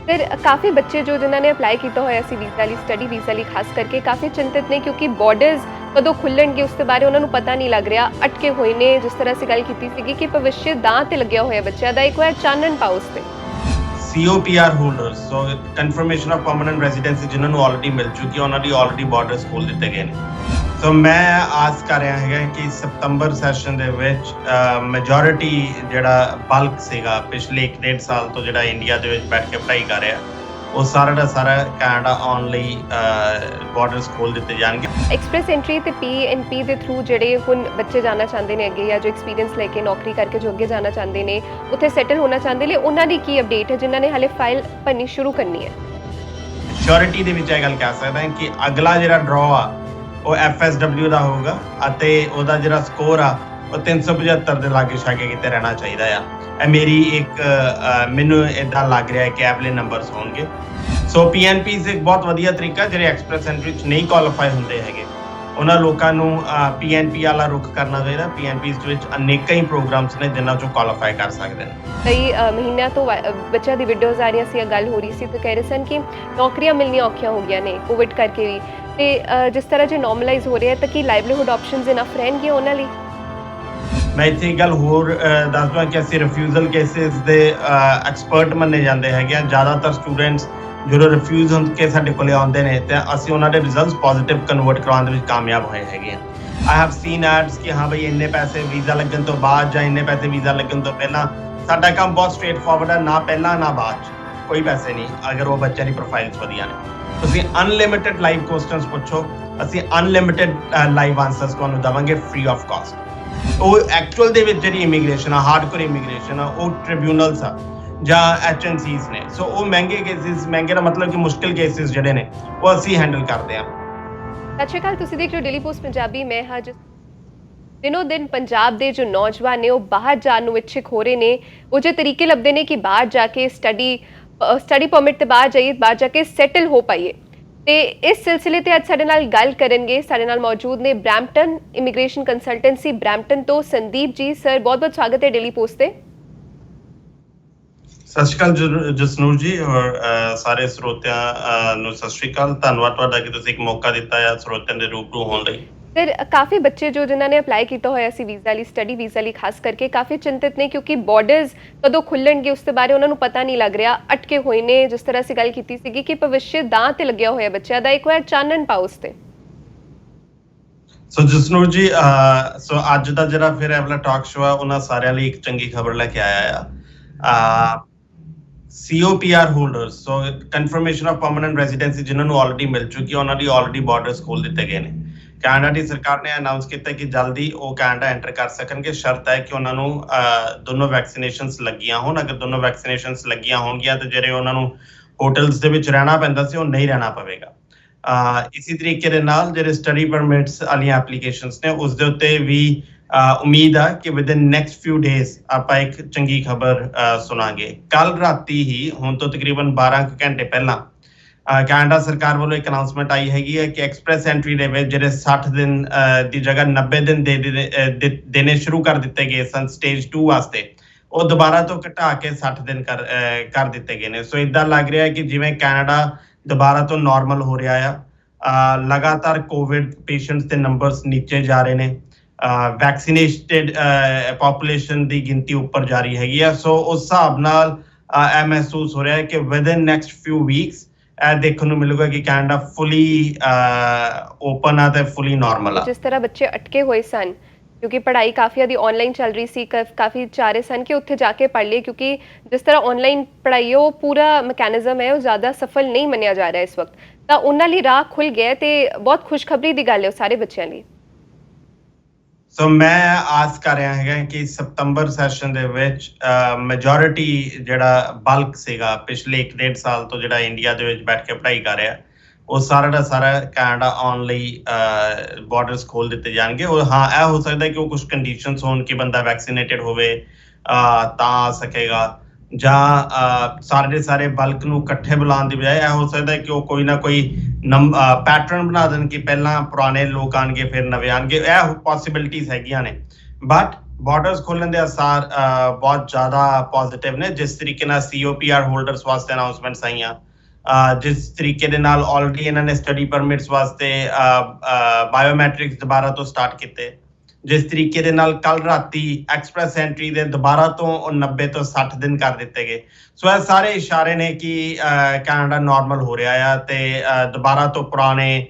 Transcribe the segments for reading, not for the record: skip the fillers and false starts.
ਫਿਰ ਕਾਫੀ ਬੱਚੇ ਜੋ ਜਿਨ੍ਹਾਂ ਨੇ ਅਪਲਾਈ ਕੀਤਾ ਹੋਇਆ ਸੀ ਵੀਜ਼ਾ ਲਈ, ਸਟੱਡੀ ਵੀਜ਼ਾ ਲਈ ਖਾਸ ਕਰਕੇ ਕਾਫੀ ਚਿੰਤਿਤ ਨੇ ਕਿਉਂਕਿ ਬਾਰਡਰਸ ਕਦੋਂ ਖੁੱਲਣਗੇ ਉਸ ਦੇ ਬਾਰੇ ਉਹਨਾਂ ਨੂੰ ਪਤਾ ਨਹੀਂ ਲੱਗ ਰਿਹਾ, ਅਟਕੇ ਹੋਏ ਨੇ। ਜਿਸ ਤਰ੍ਹਾਂ ਅਸੀਂ ਗੱਲ ਕੀਤੀ ਸੀਗੀ ਕਿ ਭਵਿੱਖ ਦਾਅ ਤੇ ਲੱਗਿਆ ਹੋਇਆ ਬੱਚਿਆਂ ਦਾ, ਇੱਕ ਵਾਰ ਚਾਨਣ ਪਾਓ ਉਸ ਤੇ। COPR holders, so confirmation of permanent residency ਜਿਨ੍ਹਾਂ ਨੂੰ ਆਲਰੇਡੀ ਮਿਲ ਚੁੱਕੀ ਹੈ, ਉਹਨਾਂ ਦੀ ਆਲਰੇਡੀ ਬਾਰਡਰਸ ਖੋਲ ਦਿੱਤੇ ਗਏ ਨੇ। ਸੋ ਮੈਂ ਆਸ ਕਰ ਰਿਹਾ ਹੈਗਾ ਕਿ ਸਤੰਬਰ ਸੈਸ਼ਨ ਦੇ ਵਿੱਚ ਮੈਜੋਰਿਟੀ ਜਿਹੜਾ ਬਲਕ ਸੀਗਾ ਪਿਛਲੇ 1.5 ਸਾਲ ਤੋਂ ਜਿਹੜਾ ਇੰਡੀਆ ਦੇ ਵਿੱਚ ਬੈਠ ਕੇ ਪੜ੍ਹਾਈ ਕਰ ਰਿਹਾ, ਉਹ ਸਾਰਾ ਦਾ ਸਾਰਾ ਕੈਨੇਡਾ ਆਉਣ ਲਈ ਬਾਰਡਰਸ ਖੋਲ ਦਿੱਤੇ ਜਾਣਗੇ। ਐਕਸਪ੍ਰੈਸ ਐਂਟਰੀ ਤੇ PNP ਦੇ ਥਰੂ ਜਿਹੜੇ ਹੁਣ ਬੱਚੇ ਜਾਣਾ ਚਾਹੁੰਦੇ ਨੇ ਅੱਗੇ, ਜਾਂ ਜੋ ਐਕਸਪੀਰੀਅੰਸ ਲੈ ਕੇ ਨੌਕਰੀ ਕਰਕੇ ਜੋ ਅੱਗੇ ਜਾਣਾ ਚਾਹੁੰਦੇ ਨੇ, ਉੱਥੇ ਸੈਟਲ ਹੋਣਾ ਚਾਹੁੰਦੇ ਨੇ, ਉਹਨਾਂ ਦੀ ਕੀ ਅਪਡੇਟ ਹੈ ਜਿਨ੍ਹਾਂ ਨੇ ਹਾਲੇ ਫਾਈਲ ਭਰਨੀ ਸ਼ੁਰੂ ਕਰਨੀ ਹੈ? ਸ਼ੋਰਿਟੀ ਦੇ ਵਿੱਚ ਇਹ ਗੱਲ ਕਹਿ ਸਕਦਾ ਕਿ ਅਗਲਾ ਜਿਹੜਾ ਡਰਾਅ ਆ ਉਹ FSW ਦਾ ਹੋਊਗਾ ਅਤੇ ਉਹਦਾ ਜਿਹੜਾ ਸਕੋਰ ਆ ਉਹ 375 ਦੇ ਲਾਗੇ ਛਾਗੇ ਕਿਤੇ ਰਹਿਣਾ ਚਾਹੀਦਾ ਆ। ਇਹ ਮੇਰੀ ਇੱਕ ਮੈਨੂੰ ਇਦਾਂ ਲੱਗ ਰਿਹਾ ਕਿ ਐਵਲੇ ਨੰਬਰਸ ਹੋਣਗੇ। ਸੋ PNPs ਇੱਕ ਬਹੁਤ ਵਧੀਆ ਤਰੀਕਾ, ਜਿਹੜੇ ਐਕਸਪ੍ਰੈਸ ਐਂਟਰੀ 'ਚ ਨਹੀਂ ਕੁਆਲੀਫਾਈ ਹੁੰਦੇ ਹੈਗੇ ਉਹਨਾਂ ਲੋਕਾਂ ਨੂੰ PNP ਵਾਲਾ ਰੁਖ ਕਰਨਾ ਚਾਹੀਦਾ। PNPs ਦੇ ਵਿੱਚ ਅਨੇਕਾਂ ਹੀ ਪ੍ਰੋਗਰਾਮਸ ਨੇ ਜਿਨ੍ਹਾਂ 'ਚੋਂ ਕੁਆਲੀਫਾਈ ਕਰ ਸਕਦੇ ਨੇ। ਕਈ ਮਹੀਨਿਆਂ ਤੋਂ ਬੱਚਿਆਂ ਦੀ ਵੀਡੀਓਜ਼ ਆ ਰਹੀਆਂ ਸੀ, ਗੱਲ ਹੋ ਰਹੀ ਸੀ, ਤਾਂ ਕਹਿ ਰਹੇ ਸਨ ਕਿ ਨੌਕਰੀਆਂ ਮਿਲਣੀਆਂ ਔਖੀਆਂ ਹੋ ਗਈਆਂ ਨੇ ਕੋਵਿਡ ਕਰਕੇ ਵੀ, ਤੇ ਜਿਸ ਤਰ੍ਹਾਂ ਜੇ ਨਾਰਮਲਾਈਜ਼ ਹੋ ਰਿਹਾ ਤਾਂ ਕੀ ਲਾਈਵਲੀਹੁੱਡ ਆਪਸ਼ਨਸ ਇਨਫ ਰਹਿਣਗੀਆਂ ਉਹਨਾਂ ਲਈ? ਮੈਂ ਇੱਥੇ ਇੱਕ ਗੱਲ ਹੋਰ ਦੱਸ ਦਵਾਂ ਕਿ ਅਸੀਂ ਰਿਫਿਊਜ਼ਲ ਕੇਸਿਸ ਦੇ ਐਕਸਪਰਟ ਮੰਨੇ ਜਾਂਦੇ ਹੈਗੇ ਆ। ਜ਼ਿਆਦਾਤਰ ਸਟੂਡੈਂਟਸ ਜਦੋਂ ਰਿਫਿਊਜ਼ ਹੋ ਕੇ ਸਾਡੇ ਕੋਲੇ ਆਉਂਦੇ ਨੇ ਤੇ ਅਸੀਂ ਉਹਨਾਂ ਦੇ ਰਿਜ਼ਲਟਸ ਪੋਜ਼ਿਟਿਵ ਕਨਵਰਟ ਕਰਾਉਣ ਦੇ ਵਿੱਚ ਕਾਮਯਾਬ ਹੋਏ ਹੈਗੇ ਆ। ਆਈ ਹੈਵ ਸੀਨ ਐਡਸ ਕਿ ਹਾਂ ਬਈ ਇੰਨੇ ਪੈਸੇ ਵੀਜ਼ਾ ਲੱਗਣ ਤੋਂ ਬਾਅਦ ਜਾਂ ਇੰਨੇ ਪੈਸੇ ਵੀਜ਼ਾ ਲੱਗਣ ਤੋਂ ਪਹਿਲਾਂ। ਸਾਡਾ ਕੰਮ ਬਹੁਤ ਸਟ੍ਰੇਟ ਫਾਰਵਰਡ ਹੈ, ਨਾ ਪਹਿਲਾਂ ਨਾ ਬਾਅਦ 'ਚ, ਕੋਈ ਪੈਸੇ ਨਹੀਂ ਅਗਰ ਉਹ ਬੱਚਿਆਂ ਦੀ ਪ੍ਰੋਫਾਈਲਸ ਵਧੀਆ ਨੇ। ਤੁਸੀਂ ਅਨਲਿਮਿਟਿਡ ਲਾਈਵ ਕੁਐਸਚਨਸ ਪੁੱਛੋ, ਅਸੀਂ ਅਨਲਿਮਿਟਿਡ ਲਾਈਵ ਆਨਸਰਸ ਤੁਹਾਨੂੰ ਦੇਵਾਂਗੇ ਫ੍ਰੀ ਆਫ ਕਾਸਟ। ਉਹ ਐਕਚੁਅਲ ਦੇ ਵਿੱਚ ਜਿਹੜੀ ਇਮੀਗ੍ਰੇਸ਼ਨ ਆ, ਹਾਰਡਕੋਰ ਇਮੀਗ੍ਰੇਸ਼ਨ ਆ, ਉਹ ਟ੍ਰਿਬਿਊਨਲਸ ਆ ਜਾਂ HNCs ਨੇ। ਸੋ ਉਹ ਮਹਿੰਗੇ ਕੇਸਿਸ, ਮਹਿੰਗੇ ਦਾ ਮਤਲਬ ਕਿ ਮੁਸ਼ਕਿਲ ਕੇਸਿਸ ਜਿਹੜੇ ਨੇ ਉਹ ਅਸੀਂ ਹੈਂਡਲ ਕਰਦੇ ਹਾਂ। ਸਤਿ ਸ਼੍ਰੀ ਅਕਾਲ, ਤੁਸੀਂ ਦੇਖ ਰਹੇ ਹੋ ਡੇਲੀ ਪੋਸਟ ਪੰਜਾਬੀ। ਮੈਂ ਹਾਂ ਦਿਨੋਂ ਦਿਨ ਪੰਜਾਬ ਦੇ ਜੋ ਨੌਜਵਾਨ ਨੇ ਉਹ ਬਾਹਰ ਜਾਣ ਨੂੰ ਇੱਛੁਕ ਹੋ ਰਹੇ ਨੇ। ਉਹ ਜੇ ਤਰੀਕੇ ਲੱਭਦੇ ਨੇ ਕਿ ਬਾਹਰ ਜਾ ਕੇ ਸਟੱਡੀ ਪਰਮਿਟ ਤੇ ਬਾਹਰ ਜਾਈਏ, ਬਾਹਰ ਜਾ ਕੇ ਸੈਟਲ ਹੋ ਪਾਈਏ। ਤੇ ਇਸ ਸਿਲਸਿਲੇ ਤੇ ਅੱਜ ਸਾਡੇ ਨਾਲ ਗੱਲ ਕਰਨਗੇ, ਸਾਡੇ ਨਾਲ ਮੌਜੂਦ ਨੇ ਬ੍ਰੈਂਪਟਨ ਇਮੀਗ੍ਰੇਸ਼ਨ ਕੰਸਲਟੈਂਸੀ ਬ੍ਰੈਂਪਟਨ ਤੋਂ ਸੰਦੀਪ ਜੀ। ਸਰ ਬਹੁਤ ਬਹੁਤ ਸਵਾਗਤ ਹੈ ਡੇਲੀ ਪੋਸਟ ਤੇ। ਸਤਿ ਸ਼੍ਰੀ ਅਕਾਲ ਜਸਨੂਰ ਜੀ, ਔਰ ਸਾਰੇ ਸਰੋਤਿਆਂ ਨੂੰ ਸਤਿ ਸ਼੍ਰੀ ਅਕਾਲ। ਧੰਨਵਾਦ ਤੁਹਾਡਾ ਕਿ ਤੁਸੀਂ ਇੱਕ ਮੌਕਾ ਦਿੱਤਾ ਹੈ ਸਰੋਤਿਆਂ ਦੇ ਰੂਬਰੂ ਹੋਣ ਲਈ। ਸਰ ਕਾਫੀ ਬੱਚੇ ਜੋ ਜਿਨ੍ਹਾਂ ਨੇ ਅਪਲਾਈ ਕੀਤਾ ਹੋਇਆ ਸੀ ਵੀਜ਼ਾ ਲਈ, ਸਟੱਡੀ ਵੀਜ਼ਾ ਲਈ ਖਾਸ ਕਰਕੇ, ਕਾਫੀ ਚਿੰਤਿਤ ਨੇ ਕਿਉਂਕਿ ਬਾਰਡਰਸ ਕਦੋਂ ਖੁੱਲਣਗੇ ਉਸ ਦੇ ਬਾਰੇ ਉਹਨਾਂ ਨੂੰ ਪਤਾ ਨਹੀਂ ਲੱਗ ਰਿਹਾ, ਅਟਕੇ ਹੋਏ ਨੇ। ਜਿਸ ਤਰ੍ਹਾਂ ਅਸੀਂ ਗੱਲ ਕੀਤੀ ਸੀਗੀ ਕਿ ਭਵਿੱਖ ਦਾਅ ਤੇ ਲੱਗਿਆ ਹੋਇਆ ਬੱਚਿਆਂ ਦਾ, ਇੱਕ ਵਾਰ ਚਾਨਣ ਪਾਓ ਉਸ ਤੇ। ਸੋ ਜਸਨੂਰ ਜੀ, ਸੋ ਅੱਜ ਦਾ ਜਿਹੜਾ ਫਿਰ ਇਹ ਵਾਲਾ ਟਾਕ ਸ਼ੋ ਆ, ਉਹਨਾਂ ਸਾਰਿਆਂ ਲਈ ਇੱਕ ਚੰਗੀ ਖਬਰ ਲੈ ਕੇ ਆਇਆ ਆ। COPR holders, so confirmation of permanent residency ਜਿਨ੍ਹਾਂ ਨੂੰ ਆਲਰੇਡੀ ਮਿਲ ਚੁੱਕੀ ਹੈ, ਉਹਨਾਂ ਦੀ ਆਲਰੇਡੀ ਬਾਰਡਰਸ ਖੋਲ ਦਿੱਤੇ ਗਏ ਨੇ। ਕੈਨੇਡਾ ਦੀ ਸਰਕਾਰ ਨੇ ਅਨਾਉਂਸ ਕੀਤਾ ਕਿ ਜਲਦੀ ਉਹ ਕੈਨੇਡਾ ਐਂਟਰ ਕਰ ਸਕਣਗੇ। ਸ਼ਰਤ ਹੈ ਕਿ ਉਹਨਾਂ ਨੂੰ ਦੋਨੋਂ ਵੈਕਸੀਨੇਸ਼ਨਸ ਲੱਗੀਆਂ ਹੋਣ। ਅਗਰ ਦੋਨੋਂ ਵੈਕਸੀਨੇਸ਼ਨਸ ਲੱਗੀਆਂ ਹੋਣਗੀਆਂ ਤੇ ਜਿਹੜੇ ਉਹਨਾਂ ਨੂੰ ਹੋਟਲਸ ਦੇ ਵਿੱਚ ਰਹਿਣਾ ਪੈਂਦਾ ਸੀ ਉਹ ਨਹੀਂ ਰਹਿਣਾ ਪਵੇਗਾ। ਇਸੇ ਤਰੀਕੇ ਦੇ ਨਾਲ ਜਿਹੜੇ ਸਟੱਡੀ ਪਰਮਿਟਸ ਵਾਲੀਆਂ ਐਪਲੀਕੇਸ਼ਨਸ ਨੇ ਉਸ ਦੇ ਉੱਤੇ ਵੀ ਉਮੀਦ ਆ ਕਿ ਵਿਦਿਨ ਨੈਕਸਟ ਫਿਊ ਡੇਜ਼ ਆਪਾਂ ਇੱਕ ਚੰਗੀ ਖਬਰ ਸੁਣਾਂਗੇ। ਕੱਲ ਰਾਤੀ ਹੀ, ਹੁਣ ਤੋਂ ਤਕਰੀਬਨ 12 ਘੰਟੇ ਪਹਿਲਾਂ, ਕੈਨੇਡਾ ਸਰਕਾਰ ਵੱਲੋਂ ਇੱਕ ਅਨਾਉਂਸਮੈਂਟ ਆਈ ਹੈਗੀ ਹੈ ਕਿ ਐਕਸਪ੍ਰੈਸ ਐਂਟਰੀ ਦੇ ਵਿੱਚ ਜਿਹੜੇ 60 ਦਿਨ ਦੀ ਜਗ੍ਹਾ 90 ਦਿਨ ਦੇਣੇ ਸ਼ੁਰੂ ਕਰ ਦਿੱਤੇ ਗਏ ਸਨ ਸਟੇਜ 2 ਵਾਸਤੇ, ਉਹ ਦੁਬਾਰਾ ਤੋਂ ਘਟਾ ਕੇ 60 ਦਿਨ ਕਰ ਦਿੱਤੇ ਗਏ ਨੇ। ਸੋ ਇਦਾਂ ਲੱਗ ਰਿਹਾ ਹੈ ਕਿ ਜਿਵੇਂ ਕੈਨੇਡਾ ਦੁਬਾਰਾ ਤੋਂ ਨਾਰਮਲ ਹੋ ਰਿਹਾ ਆ। ਲਗਾਤਾਰ ਕੋਵਿਡ ਪੇਸ਼ੈਂਟਸ ਦੇ ਨੰਬਰਸ ਨੀਚੇ ਜਾ ਰਹੇ ਨੇ, ਵੈਕਸੀਨੇਟਡ ਪੋਪੂਲੇਸ਼ਨ ਦੀ ਗਿਣਤੀ ਉੱਪਰ ਜਾ ਰਹੀ ਹੈਗੀ ਆ। ਸੋ ਉਸ ਹਿਸਾਬ ਨਾਲ ਇਹ ਮਹਿਸੂਸ ਹੋ ਰਿਹਾ ਹੈ ਕਿ ਵਿਦਿਨ ਨੈਕਸਟ ਫਿਊ ਵੀਕਸ ਇਹ ਦੇਖਣ ਨੂੰ ਮਿਲੂਗਾ ਕਿ ਕੈਨੇਡਾ ਫੁੱਲੀ ਓਪਨ ਆ ਤੇ ਫੁੱਲੀ ਨਾਰਮਲ ਆ। ਜਿਸ ਤਰ੍ਹਾਂ ਬੱਚੇ ਅਟਕੇ ਹੋਏ ਸਨ ਕਿਉਂਕਿ ਪੜ੍ਹਾਈ ਕਾਫੀ ਦੀ ਆਨਲਾਈਨ ਚੱਲ ਰਹੀ ਸੀ, ਕਾਫੀ ਚਾਹ ਰਹੇ ਸਨ ਕਿ ਉੱਥੇ ਜਾ ਕੇ ਪੜ੍ਹ ਲਈਏ, ਕਿਉਂਕਿ ਜਿਸ ਤਰ੍ਹਾਂ ਆਨਲਾਈਨ ਪੜ੍ਹਾਈ ਉਹ ਪੂਰਾ ਮੈਕੈਨਿਜ਼ਮ ਹੈ ਉਹ ਜ਼ਿਆਦਾ ਸਫਲ ਨਹੀਂ ਮੰਨਿਆ ਜਾ ਰਿਹਾ ਇਸ ਵਕਤ, ਤਾਂ ਉਹਨਾਂ ਲਈ ਰਾਹ ਖੁੱਲ ਗਿਆ ਤੇ ਬਹੁਤ ਖੁਸ਼ਖਬਰੀ ਦੀ ਗੱਲ ਹੈ ਉਹ ਸਾਰੇ ਬੱਚਿਆਂ ਲਈ। ਸੋ ਮੈਂ ਆਸ ਕਰ ਰਿਹਾ ਹੈਗਾ ਕਿ ਸਤੰਬਰ ਸੈਸ਼ਨ ਦੇ ਵਿੱਚ ਮੈਜੋਰਿਟੀ ਜਿਹੜਾ ਬਲਕ ਸੀਗਾ ਪਿਛਲੇ 1.5 ਸਾਲ ਤੋਂ ਜਿਹੜਾ ਇੰਡੀਆ ਦੇ ਵਿੱਚ ਬੈਠ ਕੇ ਪੜ੍ਹਾਈ ਕਰ ਰਿਹਾ, ਉਹ ਸਾਰਾ ਦਾ ਸਾਰਾ ਕੈਨੇਡਾ ਆਉਣ ਲਈ ਬਾਰਡਰਸ ਖੋਲ ਦਿੱਤੇ ਜਾਣਗੇ। ਉਹ ਹਾਂ, ਇਹ ਹੋ ਸਕਦਾ ਕਿ ਉਹ ਕੁਝ ਕੰਡੀਸ਼ਨਸ ਹੋਣ ਕਿ ਬੰਦਾ ਵੈਕਸੀਨੇਟਡ ਹੋਵੇ ਤਾਂ ਆ ਸਕੇਗਾ, ਜਾਂ ਸਾਰੇ ਦੇ ਸਾਰੇ ਬਲਕ ਨੂੰ ਇਕੱਠੇ ਬੁਲਾਉਣ ਦੀ ਬਜਾਏ ਇਹ ਹੋ ਸਕਦਾ ਕਿ ਉਹ ਕੋਈ ਨਾ ਕੋਈ ਪੈਟਰਨ ਬਣਾ ਦੇਣ ਕਿ ਪਹਿਲਾਂ ਪੁਰਾਣੇ ਲੋਕ ਆਣਗੇ ਫਿਰ ਨਵੇਂ ਆਣਗੇ। ਇਹ ਪੋਸੀਬਿਲਿਟੀਜ਼ ਹੈਗੀਆਂ ਨੇ, ਬਟ ਬਾਰਡਰਸ ਖੋਲਣ ਦੇ ਅਸਾਰ ਬਹੁਤ ਜ਼ਿਆਦਾ ਪੋਜ਼ਿਟਿਵ ਨੇ। ਜਿਸ ਤਰੀਕੇ ਨਾਲ COPR ਹੋਲਡਰਸ ਵਾਸਤੇ ਅਨਾਉਂਸਮੈਂਟਸ ਆਈਆਂ, ਜਿਸ ਤਰੀਕੇ ਦੇ ਨਾਲ ਆਲਰੇਡੀ ਇਹਨਾਂ ਨੇ ਸਟੱਡੀ ਪਰਮਿਟਸ ਵਾਸਤੇ ਬਾਇਓਮੈਟ੍ਰਿਕਸ ਦੁਬਾਰਾ ਤੋਂ ਸਟਾਰਟ ਕੀਤੇ, ਜਿਸ ਤਰੀਕੇ ਦੇ ਨਾਲ ਕੱਲ ਰਾਤੀ ਐਕਸਪ੍ਰੈਸ ਐਂਟਰੀ ਦੇ ਦੁਬਾਰਾ ਤੋਂ 90 ਤੋਂ 60 ਦਿਨ ਕਰ ਦਿੱਤੇ ਗਏ। ਸੋ ਇਹ ਸਾਰੇ ਇਸ਼ਾਰੇ ਨੇ ਕਿ ਕੈਨੇਡਾ ਨਾਰਮਲ ਹੋ ਰਿਹਾ ਆ ਤੇ ਦੁਬਾਰਾ ਤੋਂ ਪੁਰਾਣੇ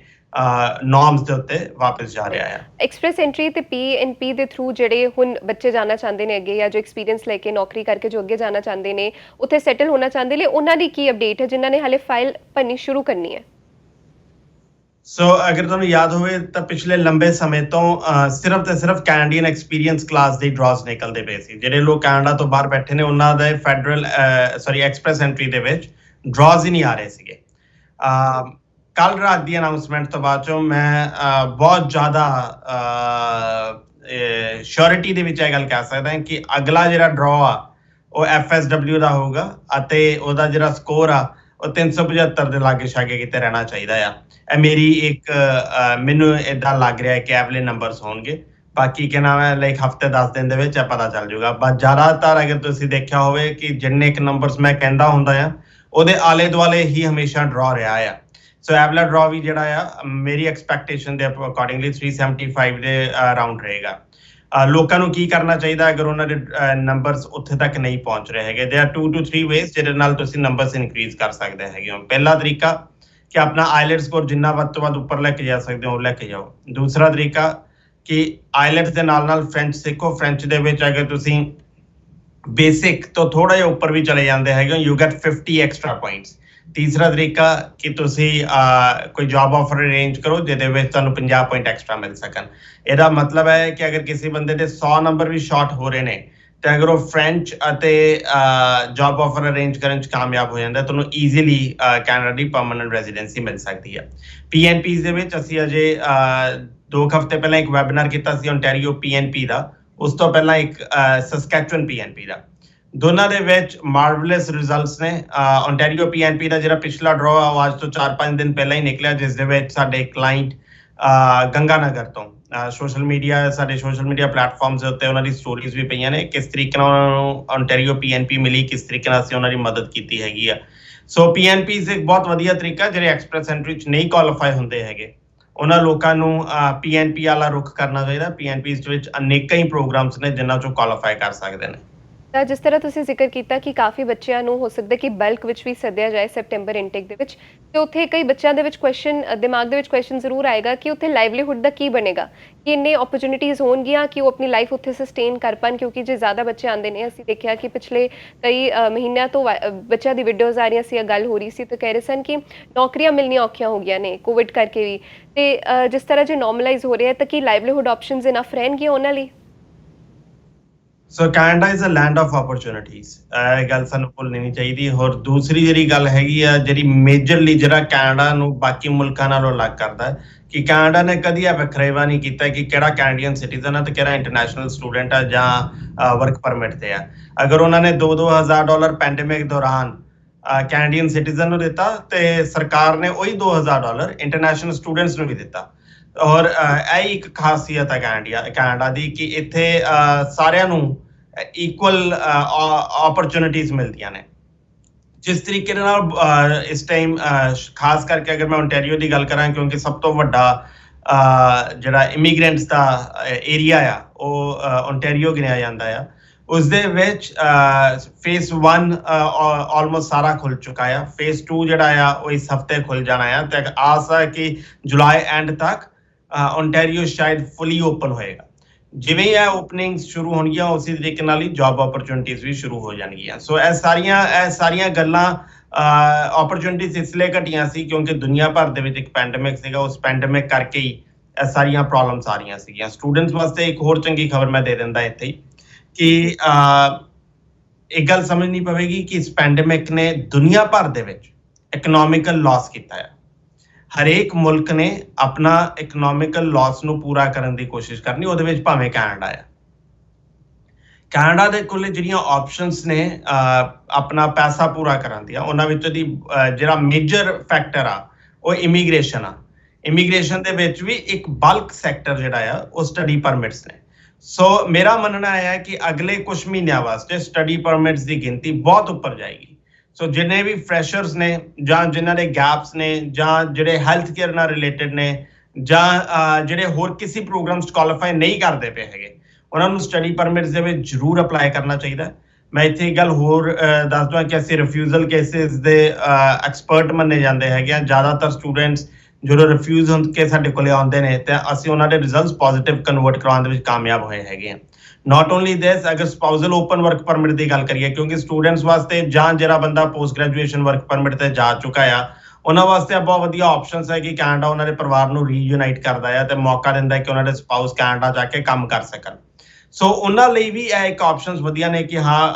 ਨੋਰਮਸ ਦੇ ਉੱਤੇ ਵਾਪਸ ਜਾ ਰਿਹਾ ਆ। ਐਕਸਪ੍ਰੈਸ ਐਂਟਰੀ ਤੇ PNP ਦੇ ਥਰੂ ਜਿਹੜੇ ਹੁਣ ਬੱਚੇ ਜਾਣਾ ਚਾਹੁੰਦੇ ਨੇ ਅੱਗੇ, ਜਾਂ ਜੋ ਐਕਸਪੀਰੀਅੰਸ ਲੈ ਕੇ ਨੌਕਰੀ ਕਰਕੇ ਜੋ ਅੱਗੇ ਜਾਣਾ ਚਾਹੁੰਦੇ ਨੇ, ਉੱਥੇ ਸੈਟਲ ਹੋਣਾ ਚਾਹੁੰਦੇ ਨੇ, ਉਹਨਾਂ ਦੀ ਕੀ ਅਪਡੇਟ ਹੈ ਜਿਨ੍ਹਾਂ ਨੇ ਹਾਲੇ ਫਾਈਲ ਭਰਨੀ ਸ਼ੁਰੂ ਕਰਨੀ ਹੈ? ਸੋ ਅਗਰ ਤੁਹਾਨੂੰ ਯਾਦ ਹੋਵੇ ਤਾਂ ਪਿਛਲੇ ਲੰਬੇ ਸਮੇਂ ਤੋਂ ਸਿਰਫ ਤੇ ਸਿਰਫ ਕੈਨੇਡੀਅਨ ਐਕਸਪੀਰੀਅੰਸ ਕਲਾਸ ਦੇ ਡਰਾਸ ਨਿਕਲਦੇ ਪਏ ਸੀ। ਜਿਹੜੇ ਲੋਕ ਕੈਨੇਡਾ ਤੋਂ ਬਾਹਰ ਬੈਠੇ ਨੇ ਉਹਨਾਂ ਦੇ ਫੈਡਰਲ ਐਕਸਪ੍ਰੈਸ ਐਂਟਰੀ ਦੇ ਵਿੱਚ ਡਰਾਸ ਹੀ ਨਹੀਂ ਆ ਰਹੇ ਸੀਗੇ। ਕੱਲ ਰਾਤ ਦੀ ਅਨਾਉਂਸਮੈਂਟ ਤੋਂ ਬਾਅਦ ਚੋਂ ਮੈਂ ਬਹੁਤ ਜ਼ਿਆਦਾ ਸ਼ੋਰਿਟੀ ਦੇ ਵਿੱਚ ਇਹ ਗੱਲ ਕਹਿ ਸਕਦਾ ਕਿ ਅਗਲਾ ਜਿਹੜਾ ਡਰਾ ਆ ਉਹ FSW ਦਾ ਹੋਊਗਾ ਅਤੇ ਉਹਦਾ ਜਿਹੜਾ ਸਕੋਰ ਆ ਉਹ 375 ਦੇ ਲਾਗੇ ਛਾਗੇ ਕਿਤੇ ਰਹਿਣਾ ਚਾਹੀਦਾ ਆ। ਇਹ ਮੇਰੀ ਇੱਕ ਮੈਨੂੰ ਏਦਾਂ ਲੱਗ ਰਿਹਾ ਕਿ ਐਵਲੇ ਨੰਬਰਸ ਹੋਣਗੇ। ਬਾਕੀ ਕਿ ਨਾਮ ਹੈ ਲਾਈਕ ਹਫਤੇ 10 ਦਿਨ ਦੇ ਵਿੱਚ ਪਤਾ ਚੱਲ ਜਾਊਗਾ। ਬਸ ਜ਼ਿਆਦਾਤਰ ਅਗਰ ਤੁਸੀਂ ਦੇਖਿਆ ਹੋਵੇ ਕਿ ਜਿੰਨੇ ਕੁ ਨੰਬਰਸ ਮੈਂ ਕਹਿੰਦਾ ਹੁੰਦਾ ਆ ਉਹਦੇ ਆਲੇ ਦੁਆਲੇ ਹੀ ਹਮੇਸ਼ਾ ਡਰਾ ਰਿਹਾ ਆ। ਸੋ ਐਵਲਾ ਡਰਾ ਵੀ ਜਿਹੜਾ ਆ ਮੇਰੀ ਐਕਸਪੈਕਟੇਸ਼ਨ ਦੇ ਅਕੋਰਡਿੰਗਲੀ 375 ਦੇ ਅਰਾਊਂਡ ਰਹੇਗਾ। ਲੋਕਾਂ ਨੂੰ ਕੀ ਕਰਨਾ ਚਾਹੀਦਾ ਅਗਰ ਉਹਨਾਂ ਦੇ ਨੰਬਰਸ ਉੱਥੇ ਤੱਕ ਨਹੀਂ ਪਹੁੰਚ ਰਹੇ ਹੈਗੇ? ਦੇयर 2 to 3 ਵੇਜ਼ ਜਿਹਦੇ ਨਾਲ ਤੁਸੀਂ ਨੰਬਰਸ ਇਨਕਰੀਜ਼ ਕਰ ਸਕਦੇ ਹੈਗੇ ਹੋ। ਪਹਿਲਾ ਤਰੀਕਾ ਕਿ ਆਪਣਾ ਆਈਲੈਟਸ ਸਕੋਰ ਜਿੰਨਾ ਵੱਧ ਤੋਂ ਵੱਧ ਉੱਪਰ ਲੈ ਕੇ ਜਾ ਸਕਦੇ ਹੋ ਉਹ ਲੈ ਕੇ ਜਾਓ। ਦੂਸਰਾ ਤਰੀਕਾ ਕਿ ਆਈਲੈਟਸ ਦੇ ਨਾਲ ਨਾਲ ਫ੍ਰੈਂਚ ਸਿੱਖੋ। ਫ੍ਰੈਂਚ ਦੇ ਵਿੱਚ ਅਗਰ ਤੁਸੀਂ ਬੇਸਿਕ ਤੋਂ ਥੋੜਾ ਜਿਹਾ ਉੱਪਰ ਵੀ ਚਲੇ ਜਾਂਦੇ ਹੈਗੇ ਯੂ ਗੈਟ 50 ਐਕਸਟਰਾ ਪੁਆਇੰਟਸ। ਤੀਸਰਾ ਤਰੀਕਾ ਕਿ ਤੁਸੀਂ ਕੋਈ ਜੌਬ ਆਫਰ ਅਰੇਂਜ ਕਰੋ ਜਿਹਦੇ ਵਿੱਚ ਤੁਹਾਨੂੰ 50 ਪੁਆਇੰਟ ਐਕਸਟਰਾ ਮਿਲ ਸਕਣ। ਇਹਦਾ ਮਤਲਬ ਹੈ ਕਿ ਅਗਰ ਕਿਸੇ ਬੰਦੇ ਦੇ 100 ਨੰਬਰ ਵੀ ਸ਼ਾਰਟ ਹੋ ਰਹੇ ਨੇ ਤੇ ਅਗਰ ਉਹ ਫ੍ਰੈਂਚ ਅਤੇ ਜੌਬ ਆਫਰ ਅਰੇਂਜ ਕਰਨ 'ਚ ਕਾਮਯਾਬ ਹੋ ਜਾਂਦਾ ਤੁਹਾਨੂੰ ਈਜ਼ੀਲੀ ਕੈਨੇਡਾ ਦੀ ਪਰਮਾਨੈਂਟ ਰੈਜ਼ੀਡੈਂਸੀ ਮਿਲ ਸਕਦੀ ਹੈ। PNPs ਦੇ ਵਿੱਚ ਅਸੀਂ ਅਜੇ 2 ਹਫ਼ਤੇ ਪਹਿਲਾਂ ਇੱਕ ਵੈਬਿਨਾਰ ਕੀਤਾ ਸੀ ਓਨਟਾਰੀਓ PNP ਦਾ, ਉਸ ਤੋਂ ਪਹਿਲਾਂ ਇੱਕ ਸਸਕੈਚੁਅਨ PNP ਦਾ। ਦੋਨਾਂ ਦੇ ਵਿੱਚ ਮਾਰਵਲਸ ਰਿਜ਼ਲਟਸ ਨੇ। ਓਨਟਾਰੀਓ PNP ਦਾ ਜਿਹੜਾ ਪਿਛਲਾ ਡਰਾ ਆ ਅੱਜ ਤੋਂ 4-5 ਦਿਨ ਪਹਿਲਾਂ ਹੀ ਨਿਕਲਿਆ, ਜਿਸ ਦੇ ਵਿੱਚ ਸਾਡੇ ਕਲਾਇੰਟ ਗੰਗਾਨਗਰ ਤੋਂ ਸੋਸ਼ਲ ਮੀਡੀਆ ਪਲੇਟਫਾਰਮਸ ਦੇ ਉੱਤੇ ਉਹਨਾਂ ਦੀ ਸਟੋਰੀਜ਼ ਵੀ ਪਈਆਂ ਨੇ ਕਿਸ ਤਰੀਕੇ ਨਾਲ ਉਹਨਾਂ ਨੂੰ ਓਨਟਾਰੀਓ PNP ਮਿਲੀ, ਕਿਸ ਤਰੀਕੇ ਨਾਲ ਅਸੀਂ ਉਹਨਾਂ ਦੀ ਮਦਦ ਕੀਤੀ ਹੈਗੀ ਆ। ਸੋ PNPs ਇੱਕ ਬਹੁਤ ਵਧੀਆ ਤਰੀਕਾ ਜਿਹੜੇ ਐਕਸਪ੍ਰੈਸ ਐਂਟਰੀ 'ਚ ਨਹੀਂ ਕੁਆਲੀਫਾਈ ਹੁੰਦੇ ਹੈਗੇ ਉਹਨਾਂ ਲੋਕਾਂ ਨੂੰ PNP ਵਾਲਾ ਰੁਖ ਕਰਨਾ ਚਾਹੀਦਾ। PNPs ਵਿੱਚ ਅਨੇਕਾਂ ਹੀ ਪ੍ਰੋਗਰਾਮਸ ਨੇ ਜਿਨ੍ਹਾਂ 'ਚੋਂ ਕੁਆਲੀਫਾਈ ਕਰ ਸਕਦੇ ਨੇ। ਤਾਂ ਜਿਸ ਤਰ੍ਹਾਂ ਤੁਸੀਂ ਜ਼ਿਕਰ ਕੀਤਾ ਕਿ ਕਾਫੀ ਬੱਚਿਆਂ ਨੂੰ ਹੋ ਸਕਦਾ ਕਿ ਬਲਕ ਵਿੱਚ ਵੀ ਸੱਦਿਆ ਜਾਏ ਸੈਪਟੈਂਬਰ ਇਨਟੇਕ ਦੇ ਵਿੱਚ, ਤੇ ਉੱਥੇ ਕਈ ਬੱਚਿਆਂ ਦੇ ਵਿੱਚ ਦਿਮਾਗ ਦੇ ਵਿੱਚ ਕੁਐਸਚਨ ਜ਼ਰੂਰ ਆਏਗਾ ਕਿ ਉੱਥੇ ਲਾਈਵਲੀਹੁੱਡ ਦਾ ਕੀ ਬਣੇਗਾ, ਕਿ ਇੰਨੇ ਓਪਰਚੁਨਿਟੀਜ਼ ਹੋਣਗੀਆਂ ਕਿ ਉਹ ਆਪਣੀ ਲਾਈਫ ਉੱਥੇ ਸਸਟੇਨ ਕਰ ਪਾਣ। ਕਿਉਂਕਿ ਜੇ ਜ਼ਿਆਦਾ ਬੱਚੇ ਆਉਂਦੇ ਨੇ, ਅਸੀਂ ਦੇਖਿਆ ਕਿ ਪਿਛਲੇ ਕਈ ਮਹੀਨਿਆਂ ਤੋਂ ਬੱਚਿਆਂ ਦੀ ਵੀਡੀਓਜ਼ ਆ ਰਹੀਆਂ ਸੀ, ਗੱਲ ਹੋ ਰਹੀ ਸੀ, ਤੇ ਕਹਿ ਰਹੇ ਸਨ ਕਿ ਨੌਕਰੀਆਂ ਮਿਲਣੀਆਂ ਔਖੀਆਂ ਹੋ ਗਈਆਂ ਨੇ ਕੋਵਿਡ ਕਰਕੇ ਵੀ। ਤੇ ਜਿਸ ਤਰ੍ਹਾਂ ਜੇ ਨਾਰਮਲਾਈਜ਼ ਹੋ ਰਿਹਾ ਤਾਂ ਕੀ ਲਾਈਵਲੀਹੁੱਡ ਆਪਸ਼ਨਸ ਇਨਫ ਰਹਿਣਗੀਆਂ ਉਹਨਾਂ ਲਈ? So Canada is a land of opportunities, ਇਹ ਗੱਲ ਸਾਨੂੰ ਭੁੱਲਣੀ ਨਹੀਂ ਚਾਹੀਦੀ। ਹੋਰ ਦੂਸਰੀ ਜਿਹੜੀ ਗੱਲ ਹੈਗੀ ਆ ਜਿਹੜੀ ਮੇਜਰਲੀ ਜਿਹੜਾ ਕੈਨੇਡਾ ਨੂੰ ਬਾਕੀ ਮੁਲਕਾਂ ਨਾਲੋਂ ਅਲੱਗ ਕਰਦਾ ਹੈ ਕਿ ਕੈਨੇਡਾ ਨੇ ਕਦੀ ਇਹ ਵਖਰੇਵਾ ਨਹੀਂ ਕੀਤਾ ਕਿ ਕਿਹੜਾ ਕੈਨੇਡੀਅਨ ਸਿਟੀਜ਼ਨ ਆ ਤੇ ਕਿਹੜਾ ਇੰਟਰਨੈਸ਼ਨਲ ਸਟੂਡੈਂਟ ਆ ਜਾਂ ਵਰਕ ਪਰਮਿਟ ਤੇ ਆ। ਅਗਰ ਉਹਨਾਂ ਨੇ $2,000 ਪੈਂਡੇਮਿਕ ਦੌਰਾਨ ਕੈਨੇਡੀਅਨ ਸਿਟੀਜ਼ਨ ਨੂੰ ਦਿੱਤਾ ਤੇ ਸਰਕਾਰ ਨੇ ਉਹੀ $2,000 ਇੰਟਰਨੈਸ਼ਨਲ ਸਟੂਡੈਂਟਸ ਨੂੰ ਵੀ ਦਿੱਤਾ। ਔਰ ਇਹ ਇੱਕ ਖਾਸੀਅਤ ਹੈ ਕੈਨੇਡਾ ਦੀ ਕਿ ਇੱਥੇ ਸਾਰਿਆਂ ਨੂੰ ਇਕੁਅਲ ਓਪਰਚੁਨਿਟੀਜ਼ ਮਿਲਦੀਆਂ ਨੇ। ਜਿਸ ਤਰੀਕੇ ਨਾਲ ਇਸ ਟਾਈਮ ਖਾਸ ਕਰਕੇ ਅਗਰ ਮੈਂ ਓਨਟਾਰੀਓ ਦੀ ਗੱਲ ਕਰਾਂ ਕਿਉਂਕਿ ਸਭ ਤੋਂ ਵੱਡਾ ਜਿਹੜਾ ਇਮੀਗ੍ਰੈਂਟਸ ਦਾ ਏਰੀਆ ਆ ਉਹ ਓਨਟਾਰੀਓ ਗਿਣਿਆ ਜਾਂਦਾ ਆ। ਉਸ ਦੇ ਵਿੱਚ ਫੇਸ 1 ਆਲਮੋਸਟ ਸਾਰਾ ਖੁੱਲ ਚੁੱਕਾ ਆ। ਫੇਸ 2 ਜਿਹੜਾ ਆ ਉਹ ਇਸ ਹਫਤੇ ਖੁੱਲ ਜਾਣਾ ਆ ਤੇ ਆਸ ਹੈ ਕਿ ਜੁਲਾਈ ਐਂਡ ਤੱਕ ਓਨਟਾਰੀਓ ਸ਼ਾਇਦ ਫੁੱਲੀ ਓਪਨ ਹੋਏਗਾ। ਜਿਵੇਂ ਇਹ ਓਪਨਿੰਗ ਸ਼ੁਰੂ ਹੋਣਗੀਆਂ ਉਸੇ ਤਰੀਕੇ ਨਾਲ ਹੀ ਜੌਬ ਓਪਰਚੁਨਿਟੀਜ਼ ਵੀ ਸ਼ੁਰੂ ਹੋ ਜਾਣਗੀਆਂ। ਸੋ ਇਹ ਸਾਰੀਆਂ ਗੱਲਾਂ ਓਪਰਚੁਨਿਟੀਜ਼ ਇਸ ਲਈ ਘਟੀਆਂ ਸੀ ਕਿਉਂਕਿ ਦੁਨੀਆ ਭਰ ਦੇ ਵਿੱਚ ਇੱਕ ਪੈਂਡੇਮਿਕ ਸੀਗਾ। ਉਸ ਪੈਂਡੇਮਿਕ ਕਰਕੇ ਹੀ ਇਹ ਸਾਰੀਆਂ ਪ੍ਰੋਬਲਮਸ ਆ ਰਹੀਆਂ ਸੀਗੀਆਂ। ਸਟੂਡੈਂਟਸ ਵਾਸਤੇ ਇੱਕ ਹੋਰ ਚੰਗੀ ਖਬਰ ਮੈਂ ਦੇ ਦਿੰਦਾ ਇੱਥੇ ਹੀ ਕਿ ਇੱਕ ਗੱਲ ਸਮਝਣੀ ਪਵੇਗੀ ਕਿ ਇਸ ਪੈਂਡੇਮਿਕ ਨੇ ਦੁਨੀਆ ਭਰ ਦੇ ਵਿੱਚ ਇਕਨੋਮਿਕਲ ਲਾਸ ਕੀਤਾ ਹੈ। ਹਰੇਕ ਮੁਲਕ ਨੇ ਆਪਣਾ ਇਕਨੋਮਿਕਲ ਲਾਸ ਨੂੰ ਪੂਰਾ ਕਰਨ ਦੀ ਕੋਸ਼ਿਸ਼ ਕਰਨੀ, ਉਹਦੇ ਵਿੱਚ ਭਾਵੇਂ ਕੈਨੇਡਾ ਆ। ਕੈਨੇਡਾ ਦੇ ਕੋਲ ਜਿਹੜੀਆਂ ਆਪਸ਼ਨਸ ਨੇ ਆਪਣਾ ਪੈਸਾ ਪੂਰਾ ਕਰਨ ਦੀਆਂ, ਉਹਨਾਂ ਵਿੱਚੋਂ ਦੀ ਜਿਹੜਾ ਮੇਜਰ ਫੈਕਟਰ ਆ ਉਹ ਇਮੀਗ੍ਰੇਸ਼ਨ ਆ। ਇਮੀਗ੍ਰੇਸ਼ਨ ਦੇ ਵਿੱਚ ਵੀ ਇੱਕ ਬਲਕ ਸੈਕਟਰ ਜਿਹੜਾ ਆ ਉਹ ਸਟੱਡੀ ਪਰਮਿਟਸ ਨੇ। ਸੋ ਮੇਰਾ ਮੰਨਣਾ ਇਹ ਹੈ ਕਿ ਅਗਲੇ ਕੁਝ ਮਹੀਨਿਆਂ ਵਾਸਤੇ ਸਟੱਡੀ ਪਰਮਿਟਸ ਦੀ ਗਿਣਤੀ ਬਹੁਤ ਉੱਪਰ ਜਾਏਗੀ। ਸੋ ਜਿੰਨੇ ਵੀ ਫਰੈਸ਼ਰਸ ਨੇ ਜਾਂ ਜਿਨ੍ਹਾਂ ਦੇ ਗੈਪਸ ਨੇ ਜਾਂ ਜਿਹੜੇ ਹੈਲਥ ਕੇਅਰ ਨਾਲ ਰਿਲੇਟਡ ਨੇ ਜਾਂ ਜਿਹੜੇ ਹੋਰ ਕਿਸੇ ਪ੍ਰੋਗਰਾਮ 'ਚ ਕੁਆਲੀਫਾਈ ਨਹੀਂ ਕਰਦੇ ਪਏ ਹੈਗੇ, ਉਹਨਾਂ ਨੂੰ ਸਟੱਡੀ ਪਰਮਿਟਸ ਦੇ ਵਿੱਚ ਜ਼ਰੂਰ ਅਪਲਾਈ ਕਰਨਾ ਚਾਹੀਦਾ। ਮੈਂ ਇੱਥੇ ਇੱਕ ਗੱਲ ਹੋਰ ਦੱਸ ਦਵਾਂ ਕਿ ਅਸੀਂ ਰਿਫਿਊਜ਼ਲ ਕੇਸਿਸ ਦੇ ਐਕਸਪਰਟ ਮੰਨੇ ਜਾਂਦੇ ਹੈਗੇ ਆ। ਜ਼ਿਆਦਾਤਰ ਸਟੂਡੈਂਟਸ ਜਦੋਂ ਰਿਫਿਊਜ਼ ਹੋ ਕੇ ਸਾਡੇ ਕੋਲੇ ਆਉਂਦੇ ਨੇ ਤਾਂ ਅਸੀਂ ਉਹਨਾਂ ਦੇ ਰਿਜ਼ਲਟਸ ਪੋਜ਼ਿਟਿਵ ਕਨਵਰਟ ਕਰਾਉਣ ਦੇ ਵਿੱਚ ਕਾਮਯਾਬ ਹੋਏ ਹੈਗੇ ਆ। ਨਾਟ ਓਨਲੀ ਦਿਸ, ਅਗਰ ਸਪਾਊਜ਼ਲ ਓਪਨ ਵਰਕ ਪਰਮਿਟ ਦੀ ਗੱਲ ਕਰੀਏ, ਕਿਉਂਕਿ ਸਟੂਡੈਂਟਸ ਵਾਸਤੇ ਜਾਂ ਜਿਹੜਾ ਬੰਦਾ ਪੋਸਟ ਗ੍ਰੈਜੂਏਸ਼ਨ ਵਰਕ ਪਰਮਿਟ ਤੇ ਜਾ ਚੁੱਕਾ ਆ, ਉਹਨਾਂ ਵਾਸਤੇ ਬਹੁਤ ਵਧੀਆ ਆਪਸ਼ਨਸ ਹੈ ਕਿ ਕੈਨੇਡਾ ਉਹਨਾਂ ਦੇ ਪਰਿਵਾਰ ਨੂੰ ਰੀਯੂਨਾਈਟ ਕਰਦਾ ਹੈ ਤੇ ਮੌਕਾ ਦਿੰਦਾ ਹੈ ਕਿ ਉਹਨਾਂ ਦੇ ਸਪਾਊਸ ਕੈਨੇਡਾ ਜਾ ਕੇ ਕੰਮ ਕਰ ਸਕਣ। ਸੋ ਉਹਨਾਂ ਲਈ ਵੀ ਇਹ ਇੱਕ ਆਪਸ਼ਨਸ ਵਧੀਆ ਨੇ ਕਿ ਹਾਂ